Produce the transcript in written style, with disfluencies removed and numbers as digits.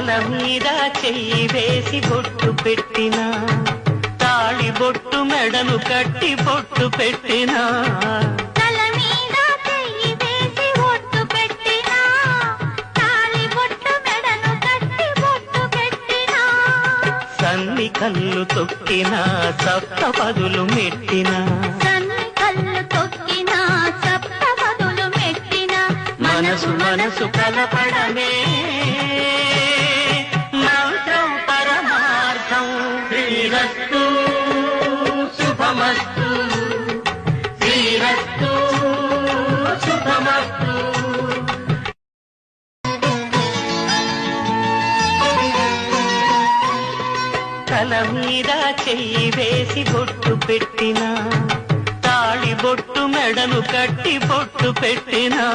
తల మీద చెయ్యి వేసి బొట్టు పెట్టినా, తాళి బొట్టు మెడను కట్టి బొట్టు పెట్టినా, తల మీద చెయ్యి వేసి బొట్టు పెట్టినా, తాళి బొట్టు మెడను కట్టి బొట్టు పెట్టినా, సన్ని కళ్ళు తొక్కినా సప్త పదులు మెట్టినా, సన్ని కళ్ళు తొక్కినా సప్త పదులు మెట్టినా, మనసు మనసు కలపడమే మంత్రం పరమార్థం. శ్రీరస్తు శుభమస్తు, శ్రీరస్తు శుభమస్తు. తల మీద చెయ్యి వేసి బొట్టు పెట్టినా, తాళి బొట్టు మెడను కట్టి బొట్టు పెట్టినా,